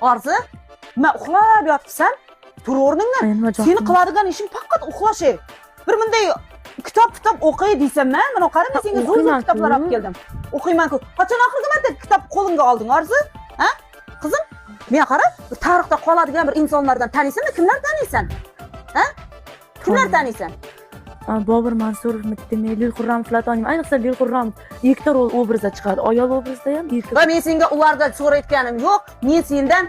Arzu, men uxlab yotibsan, tur o'rningdan. Seni qiladigan ishing faqat uxlash. Bir bunday kitob o'qiy deysan-man, mana qarang, men senga zo'r kitoblar olib keldim. O'qiyman-ku. Qachon oxirgi marta kitob qo'lingga olding, Arzu? Ha? Qizim, men qara, tarixda qoladigan bir insonlardan taniysanmi? Kimlar taniysan? Ha? Kimlar taniysan? Bobur Mansurov, Lil Xurram Flatonim, ayniqsa Lil Xurram ikkita rol obrazda chiqadi. Ayol obrazda ham erkak. Va men senga ularda so'rayotganim yo'q. Men sendan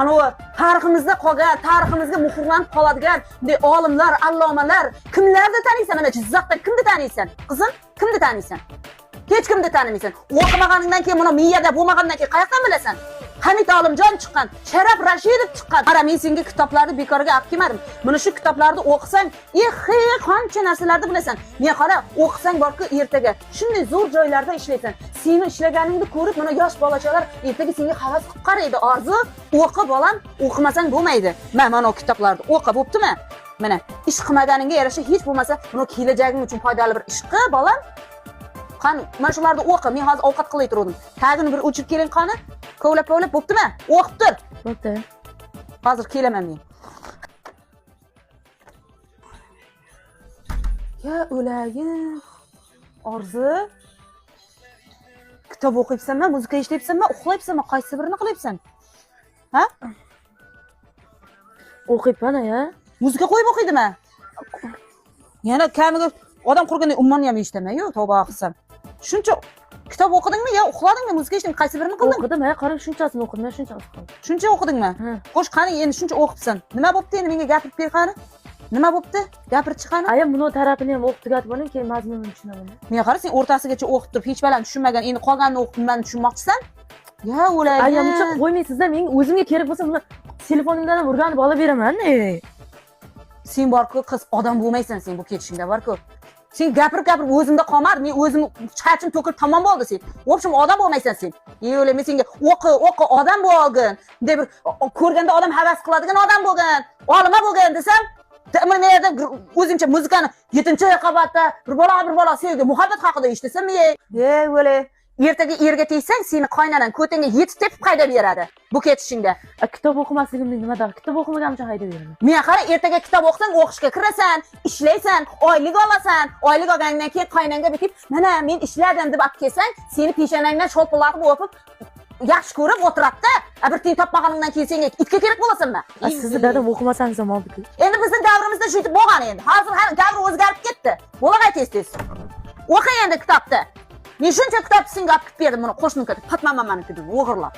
anavi tariximizda qolgan, tariximizga muhrlanib qoladigan bunday olimlar, allomalar kimlarni taniysan? Mana Jizzaxda kimni taniysan? Qizim, kimni taniysan? Hech kimni tanimaysan. O'qimaganingdan keyin, buni miyada bo'lmagandan keyin qayoqdan bilasan? Hamid Olimjon chiqqan, Sharaf Rashidov chiqqan. Qara, men senga kitoblarni bekorga olib kelmadim. Mana shu kitoblarni o'qisang, qancha narsalarni bilasan. Men qara, o'qisang borku ertaga shunday zo'r joylarda ishlaysan. Seni ishlaganingni ko'rib, mana yosh bolachalar ertaga senga havas qilib qaraydi. Orzu, o'qi bolam, o'qimasang bo'lmaydi. Mana kitoblarni o'qi, bo'ptimi? Mana ish qilmaganingga yarasha hech bo'lmasa, buni kelajaging uchun foydali bir ish qil, bolam. Qani, mana shularni o'qi. Men hozir ovqat qilib turdim. Tagini bir o'chirib keling qani. Kovlab, bo'ptimi? O'qib tur. Bo'pti. Hozir kelaman men. Ya o'layim. Orzu. Kitob o'qiyapsanmi, muzika eshitayapsanmi, uxlayapsanmi, qaysi birini qilyapsan? Ha? O'qiyapman-ya. Muzika qo'yib o'qiydimi? Yana kamiga odam qurganda umuman ham eshitaman-yu, tavba qilsam. Shuncha kitob o'qidingmi yo uxladingmi, muzika eshitding, qaysi birini qilding? O'qidim, qarang, shunchasini o'qidim, shunchasini qildim. Shuncha o'qidingmi? Xo'sh, qani endi shuncha o'qibsan. Nima bo'pti endi menga gapirib ber qani? Nima bo'pti? Gapirib chiqani? Ayam buni tarafini ham o'qib tugatib oling, keyin mazmunini tushunaman. Men qara, sen o'rtasigacha o'qib turib, hech baland tushunmagan, endi qolganini o'qib nimani tushunmoqchisan? Ya o'laydi. Ayam uncha qo'ymaysizlar, men o'zimga kerak bo'lsa buni telefonimdan ham o'rganib olib beraman. Sen borku qiz, odam bo'lmaysan sen bu ketishingda borku. Sen gapirib o'zimda qolmadi. Men o'zim chachim to'kib tamom bo'ldi sen. В общем, odam bo'lmaysan sen. Yo'q, men senga o'qi, odam bo'lgin. Bunday bir ko'rganda odam havas qiladigan odam bo'lgin. Olima bo'lgin desam, men yerda o'zimcha muzikani 7-qavatda bir bola sevgi, muhabbat haqida eshitsam, o'lay. Ertaga erga tegsang, seni qaynanan ko'tingga yetib tepib haydab beradi. Bu ketishingda. Kitob o'qimasligimni nima deb? Kitob o'qimaganimcha haydab beraman. Men qara, ertaga kitob o'qisang, o'qishga kirasan, ishlaysan, oylik olasan. Oylik olgandan keyin qaynanga bitib, mana men ishladim deb olib kelsang, seni peshonangdan sho'lpillatib o'pib, yaxshi ko'rib o'tiradi-da. Bir tiyin topmaganingdan keyin senga itga kerak bo'lasanmi? Sizni dadam o'qimasangiz ham oldi-ku. Endi bizning davrimizda shu yetib bo'lgan endi. Hozir davr o'zgarib ketdi. Bo'lag'ay tez. O'qing endi kitobni. Men shuncha kitobni senga olib berdim, buni qo'shniga, Fatma mamanikidan o'g'irlab.